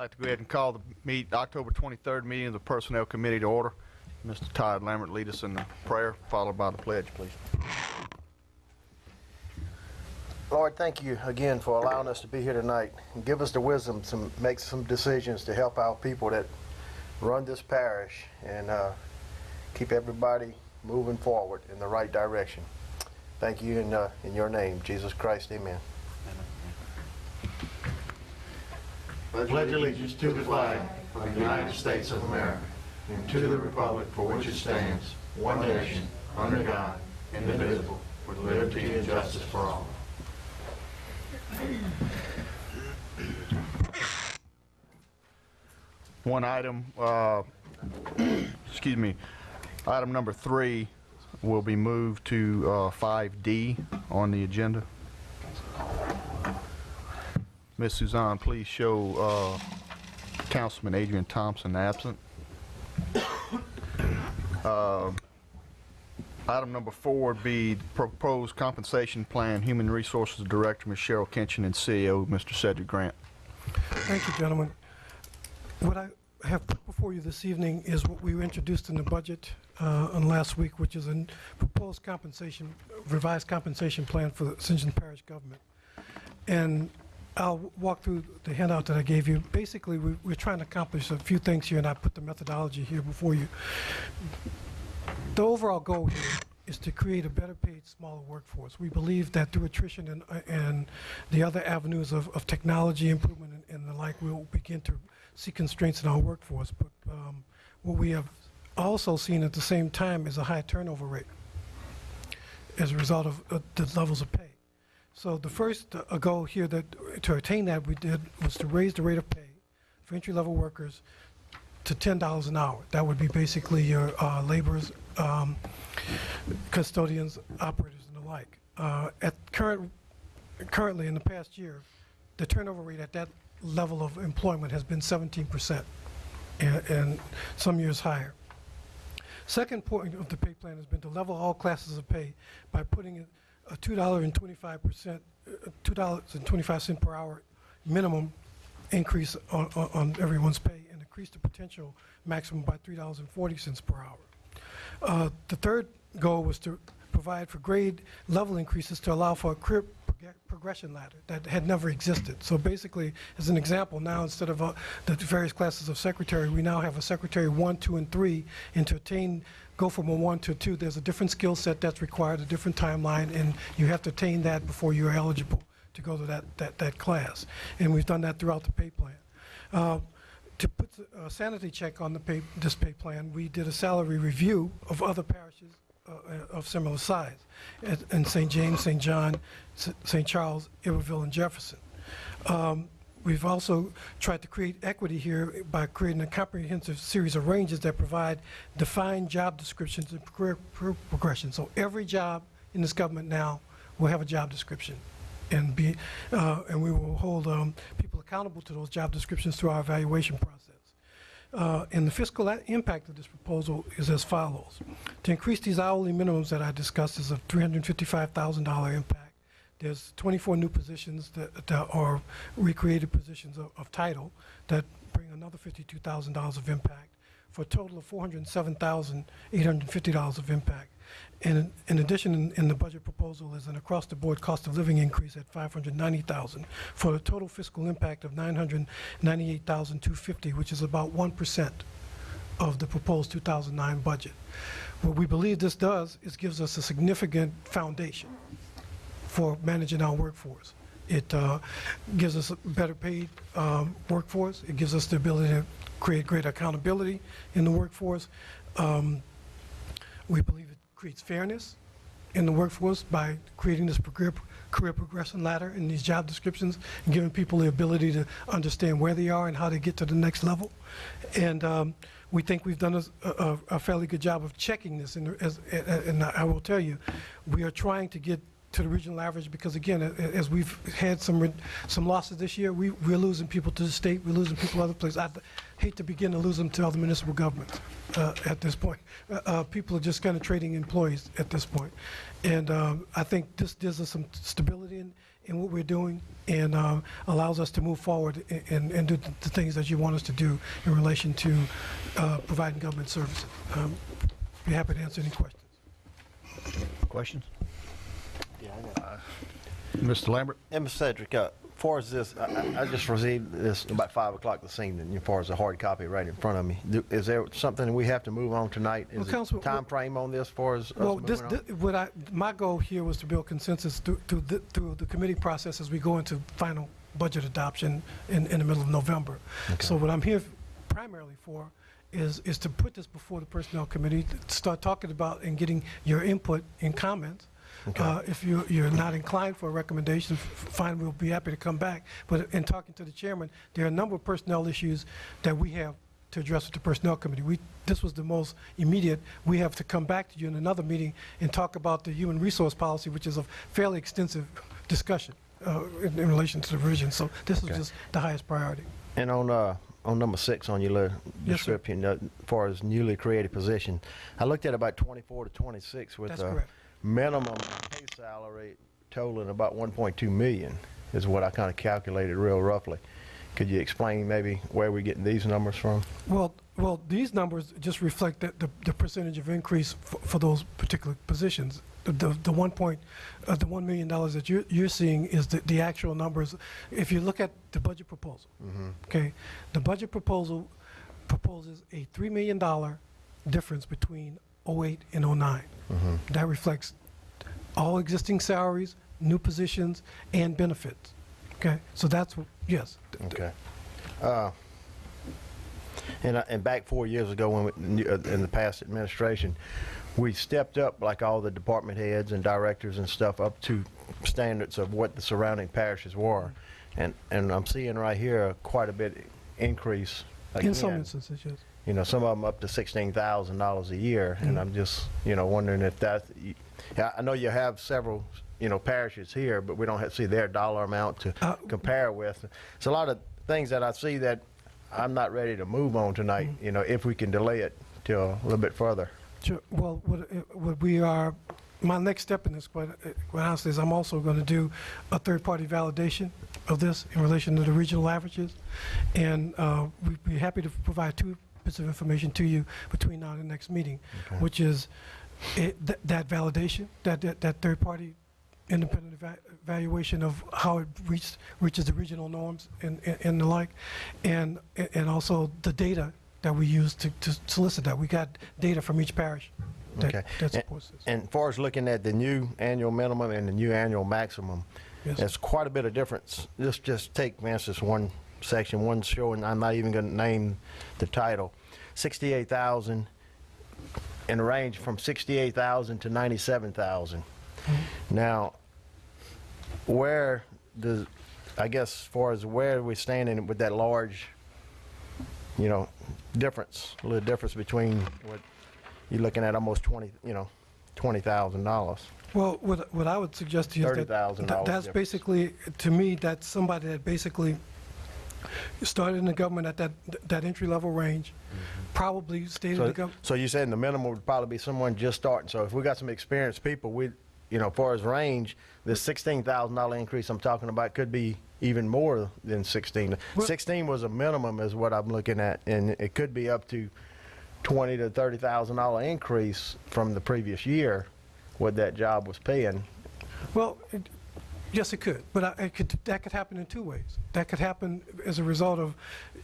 like to go ahead and call the October 23rd meeting of the Personnel Committee to order. Mr. Todd Lambert, lead us in the prayer, followed by the pledge, please. Lord, thank you again for allowing us to be here tonight, and give us the wisdom to make some decisions to help our people that run this parish and keep everybody moving forward in the right direction. Thank you in your name, Jesus Christ, amen. Pledge allegiance to the flag of the United States of America and to the republic for which it stands, one nation, under God, indivisible, with liberty and justice for all. One item, item number 3 will be moved to 5D on the agenda. Ms. Suzanne, please show Councilman Adrian Thompson absent. Item number 4 would be the proposed compensation plan, Human Resources Director, Ms. Cheryl Kinchin, and CEO, Mr. Cedric Grant. Thank you, gentlemen. What I have put before you this evening is what we introduced in the budget on last week, which is a proposed compensation, revised compensation plan for the Ascension Parish government. And I'll walk through the handout that I gave you. Basically, we're trying to accomplish a few things here, and I put the methodology here before you. The overall goal here is to create a better paid, smaller workforce. We believe that through attrition and the other avenues of technology improvement and the like, we'll begin to see constraints in our workforce. But what we have also seen at the same time is a high turnover rate as a result of the levels of pay. So the first goal here to attain that we did was to raise the rate of pay for entry-level workers to $10 an hour. That would be basically your laborers, custodians, operators, and the like. Currently, in the past year, the turnover rate at that level of employment has been 17%, and some years higher. Second point of the pay plan has been to level all classes of pay by putting a $2.25 per hour minimum increase on everyone's pay, and increase the potential maximum by $3.40 per hour. The third goal was to provide for grade level increases to allow for a career progression ladder that had never existed. So basically, as an example, now instead of the various classes of secretary, we now have a secretary 1, 2, and 3, and to go from a 1 to a 2, there's a different skill set that's required, a different timeline, and you have to attain that before you're eligible to go to that class. And we've done that throughout the pay plan. To put a sanity check on this pay plan, we did a salary review of other parishes of similar size in St. James, St. John, St. Charles, Iberville, and Jefferson. We've also tried to create equity here by creating a comprehensive series of ranges that provide defined job descriptions and career progression. So every job in this government now will have a job description, and we will hold people accountable to those job descriptions through our evaluation process. And the fiscal impact of this proposal is as follows. To increase these hourly minimums that I discussed is a $355,000 impact. There's 24 new positions that are recreated positions of title that bring another $52,000 of impact, for a total of $407,850 of impact. And in addition, in the budget proposal is an across-the-board cost of living increase at $590,000 for a total fiscal impact of $998,250, which is about 1% of the proposed 2009 budget. What we believe this does is gives us a significant foundation for managing our workforce. It gives us a better paid workforce. It gives us the ability to create greater accountability in the workforce. We believe it creates fairness in the workforce by creating this career progression ladder in these job descriptions and giving people the ability to understand where they are and how to get to the next level. And we think we've done a fairly good job of checking this. And I will tell you, we are trying to get to the regional average because, again, as we've had some losses this year, we're losing people to the state, we're losing people to other places. I hate to begin to lose them to other municipal governments at this point. People are just kind of trading employees at this point. And I think this gives us some stability in what we're doing. and allows us to move forward and do the things that you want us to do in relation to providing government services. Be happy to answer any questions. Questions? Yeah, I got Mr. Lambert? And Mr. Cedric, as far as this, I just received this about 5 o'clock this evening, as far as a hard copy right in front of me. Is there something we have to move on tonight? Is Well, there Councilman, a time frame on this as far as us Well, moving on? my goal here was to build consensus through the committee process as we go into final budget adoption in the middle of November. So what I'm here primarily for is to put this before the Personnel Committee, to start talking about and getting your input and comments. If you're not inclined for a recommendation, fine, we'll be happy to come back. But in talking to the chairman, there are a number of personnel issues that we have to address with the Personnel Committee. This was the most immediate. We have to come back to you in another meeting and talk about the human resource policy, which is a fairly extensive discussion in relation to the revision. So this is just the highest priority. And on number 6 on your little Yes, sir. description, as far as newly created position, I looked at about 24 to 26 with That's a correct. minimum pay salary totaling about 1.2 million is what I kind of calculated real roughly. Could you explain maybe where we're getting these numbers from? Well, these numbers just reflect the percentage of increase for those particular positions. The $1 million that you're seeing is the actual numbers. If you look at the budget proposal, okay, the budget proposal proposes a $3 million difference between 08 and 09. That reflects all existing salaries, new positions, and benefits. Okay, so that's yes. Okay. And back 4 years ago, when in the past administration, we stepped up like all the department heads and directors and stuff up to standards of what the surrounding parishes were, and I'm seeing right here quite a bit increase. In some again. instances, yes. You know, some of them up to $16,000 a year, and I'm just, wondering if that. I know you have several, parishes here, but we don't see their dollar amount to compare with. It's a lot of things that I see that I'm not ready to move on tonight. If we can delay it till a little bit further. Sure. Well, what we are, my next step in this, quite honestly, is I'm also going to do a third-party validation of this in relation to the regional averages, and we'd be happy to provide 2 bits of information to you between now and the next meeting, which is that validation, that third-party independent evaluation of how it reaches the regional norms and the like, and also the data that we use to solicit that. We got data from each parish that supports this. And as far as looking at the new annual minimum and the new annual maximum, Yes. there's quite a bit of difference. Just take, for instance, one section, one showing, I'm not even going to name the title, 68,000, in a range from 68,000 to 97,000. Now, where does, I guess, as far as where we're standing with that large, difference, a little difference between what you're looking at, almost $20,000. Well, what I would suggest to you is $30,000 that's difference. basically, to me, that's somebody that basically started in the government at that entry-level range, probably stayed in the government. So you said the minimum would probably be someone just starting. So if we got some experienced people, as far as range, this $16,000 increase I'm talking about could be even more than 16. Well, 16 was a minimum is what I'm looking at, and it could be up to $20,000 to $30,000 increase from the previous year, what that job was paying. Well, yes, it could, but that could happen in 2 ways. That could happen as a result of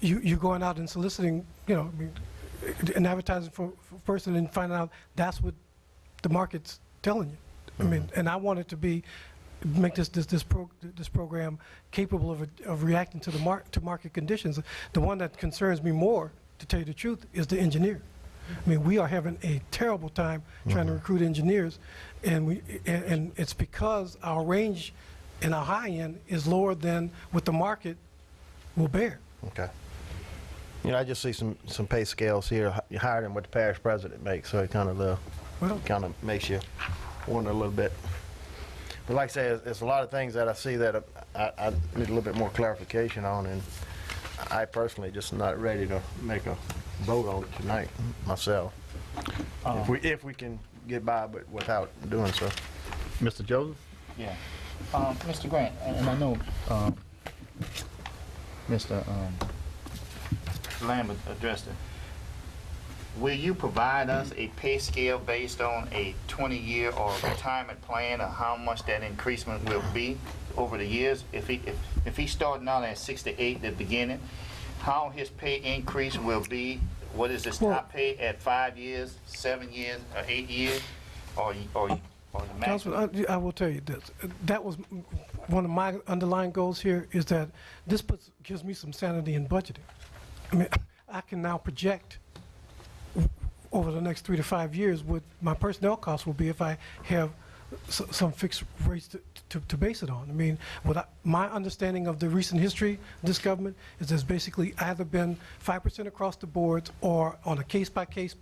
you going out and soliciting, and advertising for a person and finding out that's what the market's telling you. And I want it to make this program capable of reacting to to market conditions. The one that concerns me more, to tell you the truth, is the engineer. We are having a terrible time trying to recruit engineers, and it's because our range and our high end is lower than what the market will bear. Okay. I just see some pay scales here higher than what the parish president makes, so it kind of makes you wonder a little bit. But like I say, there's a lot of things that I see that I need a little bit more clarification on, and I personally just not ready to make a vote on it tonight myself. If we can get by, but without doing so. Mr. Joseph? Yeah. Mr. Grant, and I know Mr. Lambert addressed it. Will you provide us a pay scale based on a 20-year or retirement plan of how much that increasement will be over the years? If he starting out at 68 at the beginning, how his pay increase will be? What is his top pay at 5 years, 7 years, or 8 years, or the maximum? Councilman, I will tell you this. That was one of my underlying goals here, is that this gives me some sanity in budgeting. I mean, I can now project over the next 3 to 5 years what my personnel costs will be if I have some fixed rates to base it on. I mean, my understanding of the recent history of this government is there's basically either been 5% across the board or on a case-by-case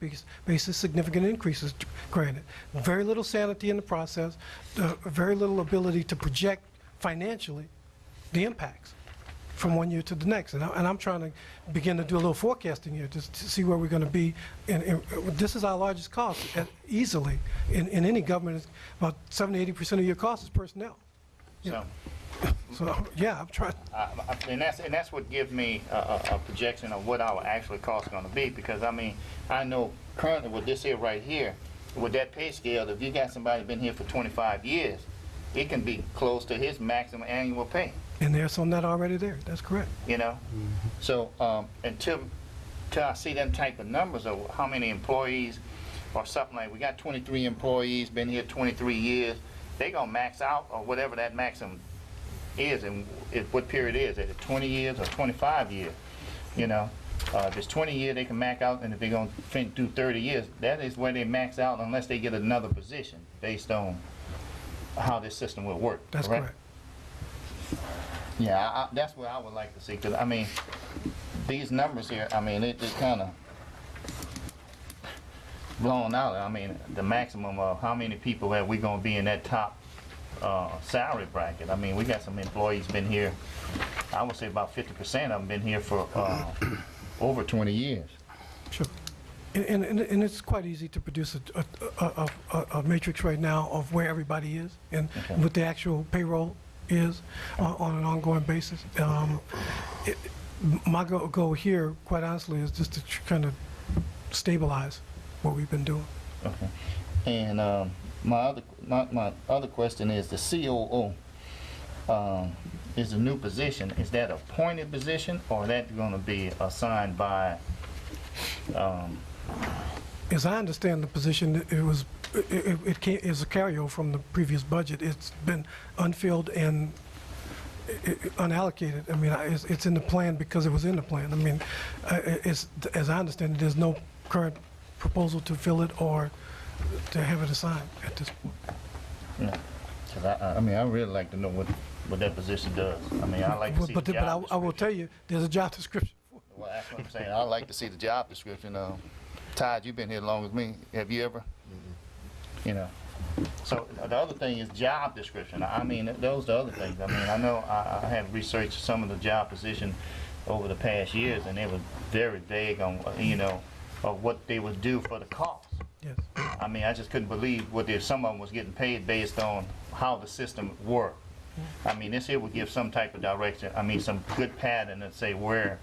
basis, significant increases granted. Very little sanity in the process, very little ability to project financially the impacts from one year to the next. And I'm trying to begin to do a little forecasting here just to see where we're going to be. This is our largest cost easily in any government. Is about 70–80% of your cost is personnel. So yeah, I'm trying. And that's what gives me a projection of what our actual cost is going to be, because I mean, I know currently with this here right here, with that pay scale, if you got somebody been here for 25 years, it can be close to his maximum annual pay. And there's some that are already there. That's correct. You know, so until I see them type of numbers of how many employees or something, like we got 23 employees been here 23 years, they gonna max out or whatever that maximum is, and what period is it? 20 years or 25 years? You know, if it's 20 years, they can max out, and if they're gonna do 30 years, that is where they max out unless they get another position based on how this system will work. That's correct. Yeah, that's what I would like to see, because I mean, these numbers here, I mean, it kind of blown out. I mean, the maximum of how many people are we going to be in that top salary bracket. I mean, we got some employees been here, I would say about 50% of them been here for over 20 years. Sure. And it's quite easy to produce a matrix right now of where everybody is and what the actual payroll is on an ongoing basis. My goal here, quite honestly, is just to kind of stabilize what we've been doing. Okay. And my other question is the COO is a new position. Is that a appointed position, or is that going to be assigned by? As I understand the position, it is a carryover from the previous budget. It's been unfilled and unallocated. I mean, it's in the plan because it was in the plan. I mean, as I understand it, there's no current proposal to fill it or to have it assigned at this point. Yeah. 'Cause I mean, I really like to know what that position does. I mean, I like to see the job description. I will tell you, there's a job description. Well, that's what I'm saying. I like to see the job description. Todd, you've been here as long as me. Have you ever? You know. So the other thing is job description. I mean, those are the other things. I mean, I know I have researched some of the job positions over the past years, and they were very vague on, you know, of what they would do for the cost. Yes. I mean, I just couldn't believe what if some of them was getting paid based on how the system worked. I mean, this here would give some type of direction. I mean, some good pattern and say where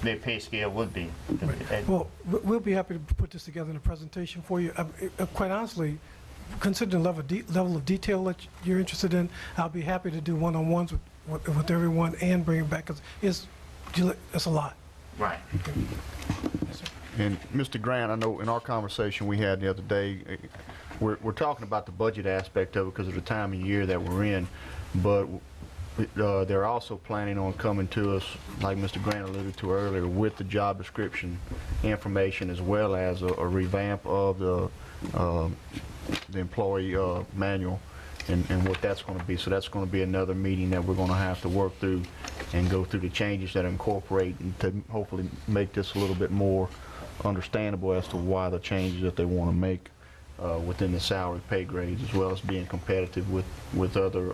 their pay scale would be. Well, we'll be happy to put this together in a presentation for you. Quite honestly, considering the level of detail that you're interested in, I'll be happy to do one-on-ones with everyone and bring it back, because it's a lot. Right. And Mr. Grant, I know in our conversation we had the other day, we're talking about the budget aspect of it because of the time of year that we're in, but they're also planning on coming to us, like Mr. Grant alluded to earlier, with the job description information, as well as a revamp of the employee manual and what that's going to be. So that's going to be another meeting that we're going to have to work through and go through the changes that incorporate and to hopefully make this a little bit more understandable as to why the changes that they want to make within the salary pay grades, as well as being competitive with other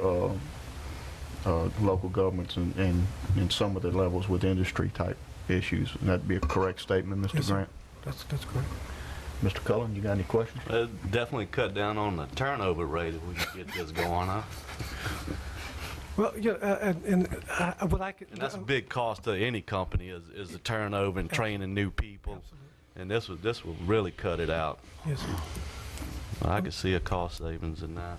local governments and some of the levels with industry type issues. And that'd be a correct statement, Mr. Yes, sir. Grant. That's correct. Mr. Cullen, you got any questions? Definitely cut down on the turnover rate if we could get this going, huh? Well, yeah, what I could. And that's a big cost to any company is the turnover and training new people. Absolutely. And this will really cut it out. Yes, sir. I could see a cost savings in that.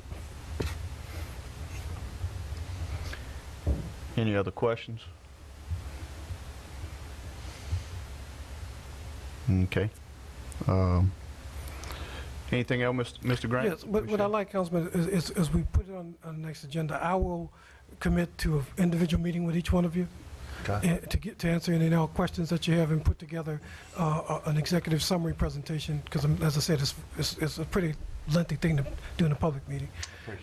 Any other questions? Okay. Anything else, Mr. Grant? Yes, what I like, Councilman, is we put it on the next agenda. I will commit to an individual meeting with each one of you and to answer any questions that you have and put together an executive summary presentation, because as I said, it's a pretty lengthy thing to do in a public meeting.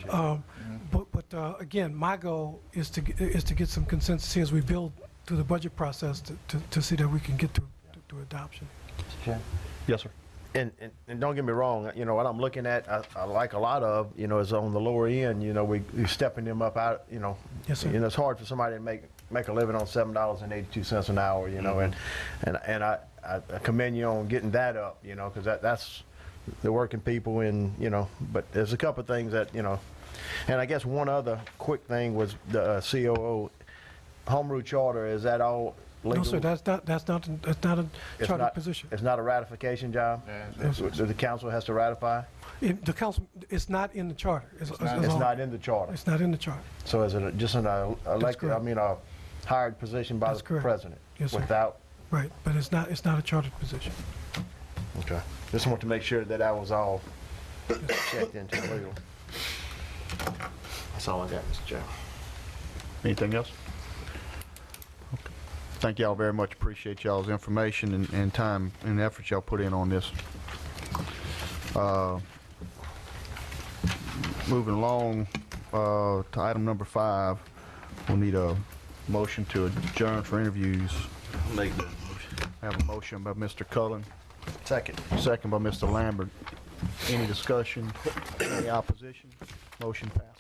But again, my goal is to get some consensus here as we build through the budget process to see that we can get to adoption. Yes, sir. And don't get me wrong, you know, what I'm looking at, I like a lot of, you know, is on the lower end, you know, we're stepping them up out, you know. Yes, sir. You know, it's hard for somebody to make a living on $7.82 an hour, you know, and I commend you on getting that up, you know, because that's the working people in, you know, but there's a couple of things that, you know, and I guess one other quick thing was the COO home rule charter, is that all legal? No, sir, that's not a charter position. It's not a ratification job? The council has to ratify? The council, it's not in the charter. It's not in the charter? It's not in the charter. So is it just an elected, correct. a hired position by That's the correct. president? Yes, sir. Without? Right, but it's not a chartered position. Okay. Just want to make sure that was all checked into legal. That's all I got, Mr. Chairman. Anything else? Okay. Thank y'all very much. Appreciate y'all's information and time and effort y'all put in on this. Moving along to item number 5, we'll need a motion to adjourn for interviews. I'll make that motion. I have a motion by Mr. Cullen, Second. second by Mr. Lambert. Any discussion? Any opposition? Motion passed.